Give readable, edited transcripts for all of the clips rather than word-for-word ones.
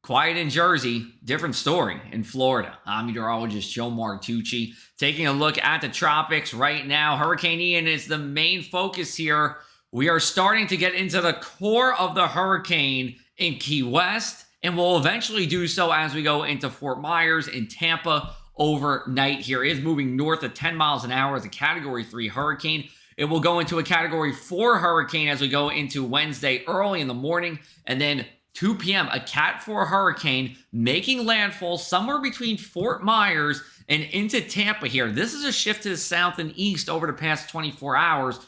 Quiet in Jersey, different story in Florida. I'm meteorologist Joe Martucci taking a look at the tropics right now. Hurricane Ian is the main focus here. We are starting to get into the core of the hurricane in Key West, and we'll eventually do so as we go into Fort Myers and Tampa overnight here. It is moving north at 10 miles an hour as a Category 3 hurricane. It will go into a Category 4 hurricane as we go into Wednesday early in the morning, and then 2 p.m., a Cat 4 hurricane making landfall somewhere between Fort Myers and into Tampa here. This is a shift to the south and east over the past 24 hours.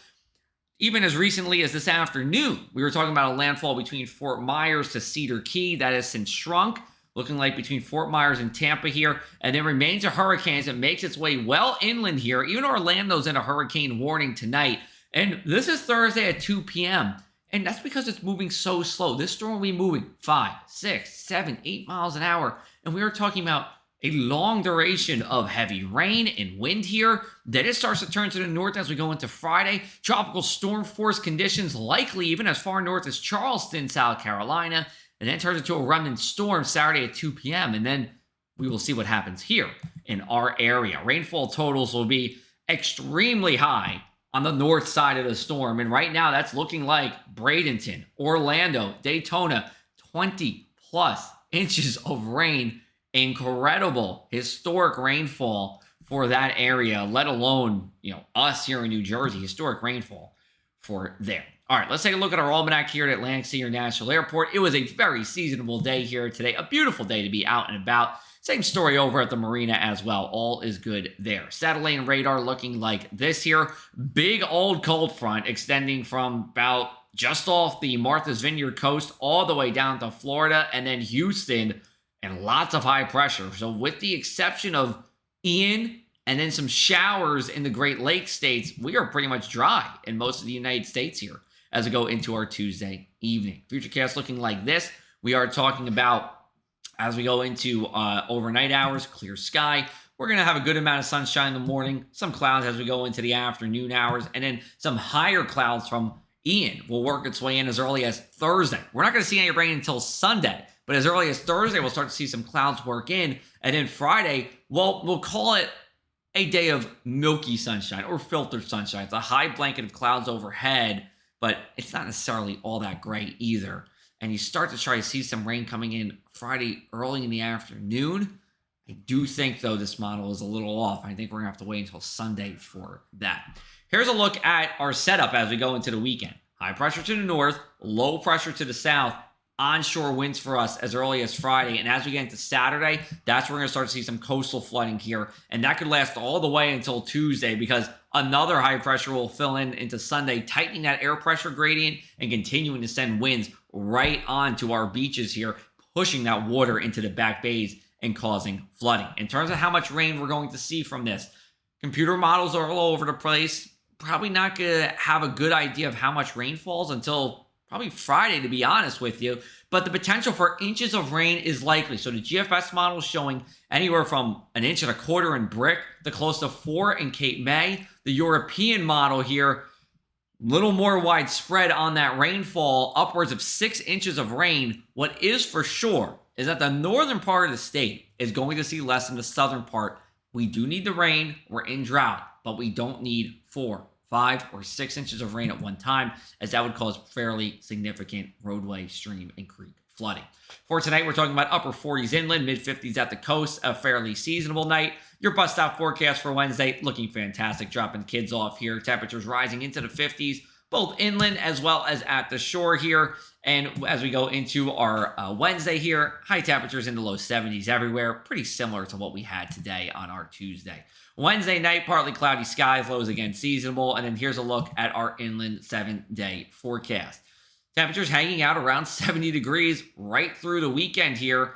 Even as recently as this afternoon, we were talking about a landfall between Fort Myers to Cedar Key. That has since shrunk, looking like between Fort Myers and Tampa here, and then remains a hurricane as it makes its way well inland here. Even Orlando's in a hurricane warning tonight. And this is Thursday at 2 p.m., and that's because it's moving so slow. This storm will be moving 5, 6, 7, 8 miles an hour. And we are talking about a long duration of heavy rain and wind here. Then it starts to turn to the north as we go into Friday. Tropical storm force conditions likely even as far north as Charleston, South Carolina. And then turns into a remnant storm Saturday at 2 p.m. And then we will see what happens here in our area. Rainfall totals will be extremely high on the north side of the storm. And right now, that's looking like Bradenton, Orlando, Daytona, 20 plus inches of rain. Incredible historic rainfall for that area, let alone, us here in New Jersey, historic rainfall for there. All right, let's take a look at our almanac here at Atlantic City International Airport. It was a very seasonable day here today, a beautiful day to be out and about. Same story over at the marina as well. All is good there. Satellite and radar looking like this here. Big old cold front extending from about just off the Martha's Vineyard coast all the way down to Florida and then Houston, and lots of high pressure. So with the exception of Ian and then some showers in the Great Lakes states, we are pretty much dry in most of the United States here as we go into our Tuesday evening. Futurecast looking like this. We are talking about, as we go into overnight hours, clear sky. We're going to have a good amount of sunshine in the morning, some clouds as we go into the afternoon hours, and then some higher clouds from Ian will work its way in as early as Thursday. We're not going to see any rain until Sunday, but as early as Thursday, we'll start to see some clouds work in. And then Friday, well, we'll call it a day of milky sunshine or filtered sunshine. It's a high blanket of clouds overhead, but it's not necessarily all that great either. And you start to try to see some rain coming in Friday early in the afternoon. I do think, though, this model is a little off. I think we're going to have to wait until Sunday for that. Here's a look at our setup as we go into the weekend. High pressure to the north, low pressure to the south. Onshore winds for us as early as Friday. And as we get into Saturday, that's where we're going to start to see some coastal flooding here. And that could last all the way until Tuesday because another high pressure will fill in into Sunday, tightening that air pressure gradient and continuing to send winds right onto our beaches here, pushing that water into the back bays and causing flooding. In terms of how much rain we're going to see from this, computer models are all over the place. Probably not going to have a good idea of how much rain falls until probably Friday, to be honest with you. But the potential for inches of rain is likely. So the GFS model is showing anywhere from 1.25 inches in Brick to close to 4 in Cape May. The European model here, little more widespread on that rainfall, upwards of 6 inches of rain. What is for sure is that the northern part of the state is going to see less than the southern part. We do need the rain. We're in drought, but we don't need 4, 5, or 6 inches of rain at one time, as that would cause fairly significant roadway, stream, and creek flooding. For tonight, we're talking about upper 40s inland, mid-50s at the coast, a fairly seasonable night. Your bus stop forecast for Wednesday looking fantastic, dropping kids off here. Temperatures rising into the 50s, both inland as well as at the shore here. And as we go into our Wednesday here, high temperatures in the low 70s everywhere, pretty similar to what we had today on our Tuesday. Wednesday night, partly cloudy skies, lows again seasonable. And then here's a look at our inland 7-day forecast. Temperatures hanging out around 70 degrees right through the weekend here.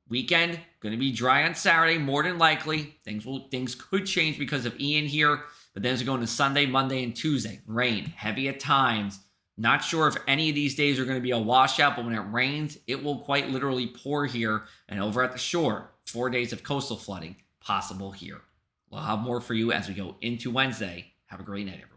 Weekend, going to be dry on Saturday, more than likely. Things could change because of Ian here. But then as we go into Sunday, Monday, and Tuesday, rain, heavy at times. Not sure if any of these days are going to be a washout, but when it rains, it will quite literally pour here. And over at the shore, 4 days of coastal flooding possible here. We'll have more for you as we go into Wednesday. Have a great night, everyone.